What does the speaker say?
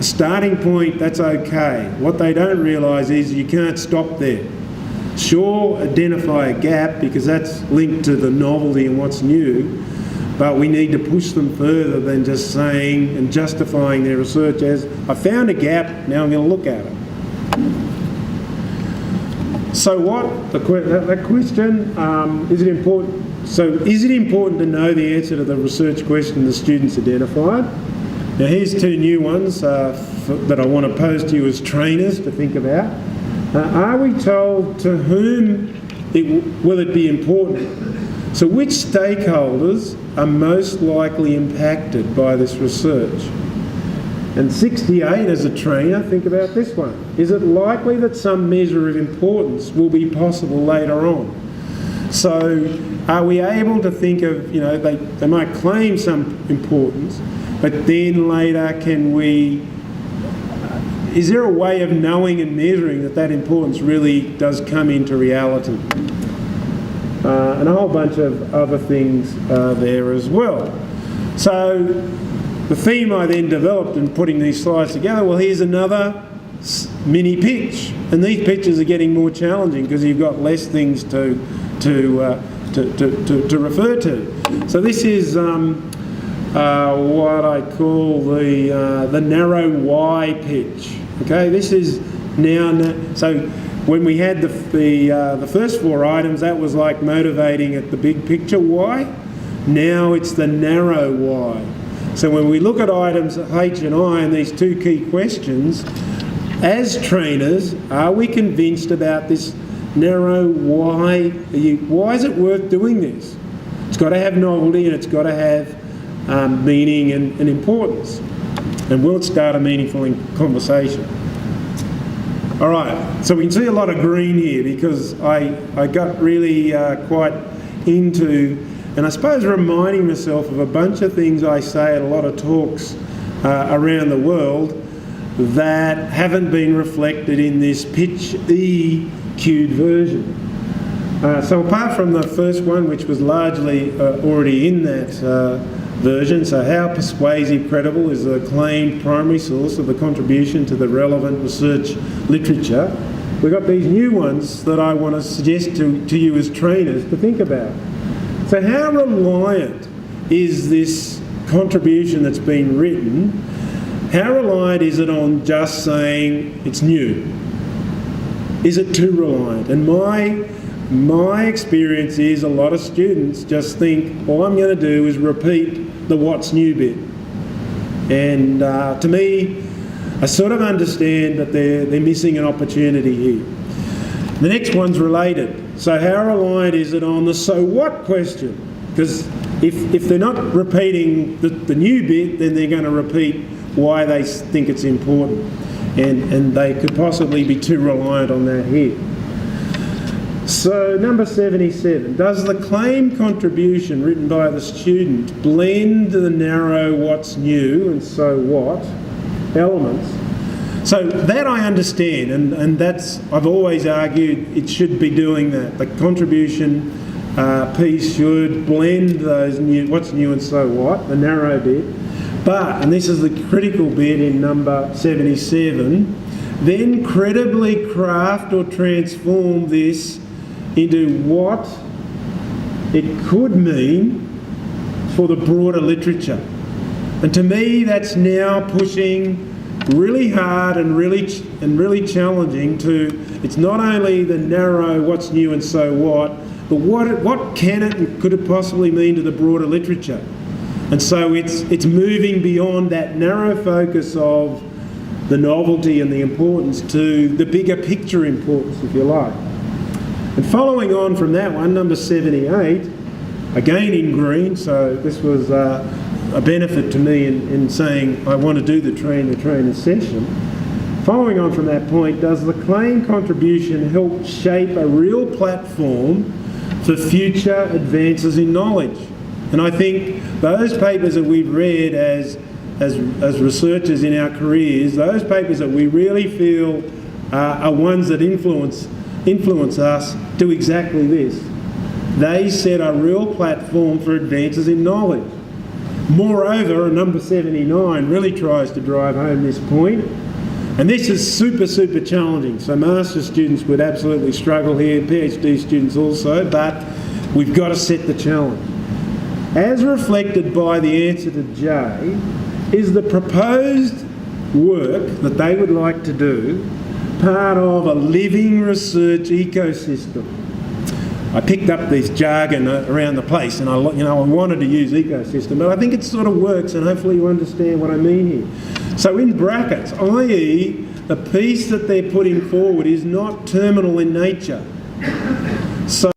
starting point, that's okay. What they don't realise is you can't stop there. Sure, identify a gap because that's linked to the novelty and what's new, but we need to push them further than just saying and justifying their research as, I found a gap, now I'm going to look at it. So what? That question, is it important? So is it important to know the answer to the research question the students identified? Now here's two new ones that I want to pose to you as trainers to think about. Are we told to whom will it be important? So which stakeholders are most likely impacted by this research? And 68 as a trainer, think about this one. Is it likely that some measure of importance will be possible later on? So are we able to think of, they might claim some importance, but then later is there a way of knowing and measuring that that importance really does come into reality? And a whole bunch of other things there as well. So the theme I then developed in putting these slides together, well, here's another mini pitch. And these pitches are getting more challenging because you've got less things to refer to. So this is what I call the narrow why pitch. Okay, this is now, so when we had the first four items, that was like motivating at the big picture why. Now it's the narrow why. So when we look at items H and I and these two key questions, as trainers, are we convinced about this narrow why? Why is it worth doing this? It's got to have novelty and it's got to have meaning and importance. And will it start a meaningful conversation? All right, so we can see a lot of green here because I got really quite into, and I suppose reminding myself of a bunch of things I say at a lot of talks around the world that haven't been reflected in this pitch E queued version. So apart from the first one, which was largely already in that version, so how persuasive, credible is the claimed primary source of the contribution to the relevant research literature, we've got these new ones that I want to suggest to you as trainers to think about. So how reliant is this contribution that's been written? How reliant is it on just saying it's new? Is it too reliant? And my experience is a lot of students just think all I'm going to do is repeat the what's new bit. And to me, I sort of understand that they're missing an opportunity here. The next one's related. So how reliant is it on the so what question? Because if they're not repeating the new bit, then they're going to repeat why they think it's important. And they could possibly be too reliant on that here. So number 77, does the claim contribution written by the student blend the narrow what's new and so what elements? So that I understand, and that's, I've always argued it should be doing that. The contribution piece should blend those new, what's new and so what, the narrow bit. But, and this is the critical bit in number 77, then credibly craft or transform this into what it could mean for the broader literature. And to me, that's now pushing really hard and really challenging to, it's not only the narrow what's new and so what, but what can it and could it possibly mean to the broader literature? And so it's moving beyond that narrow focus of the novelty and the importance to the bigger picture importance, if you like. And following on from that one, number 78, again in green, so this was a benefit to me in saying I want to do the trainer session. Following on from that point, does the claim contribution help shape a real platform for future advances in knowledge? And I think those papers that we've read as researchers in our careers, those papers that we really feel are ones that influence us, do exactly this. They set a real platform for advances in knowledge. Moreover, number 79 really tries to drive home this point, and this is super, super challenging. So master's students would absolutely struggle here, PhD students also, but we've got to set the challenge. As reflected by the answer to J, is the proposed work that they would like to do part of a living research ecosystem? I picked up this jargon around the place, and I wanted to use ecosystem, but I think it sort of works, and hopefully you understand what I mean here. So in brackets, i.e. the piece that they're putting forward is not terminal in nature. So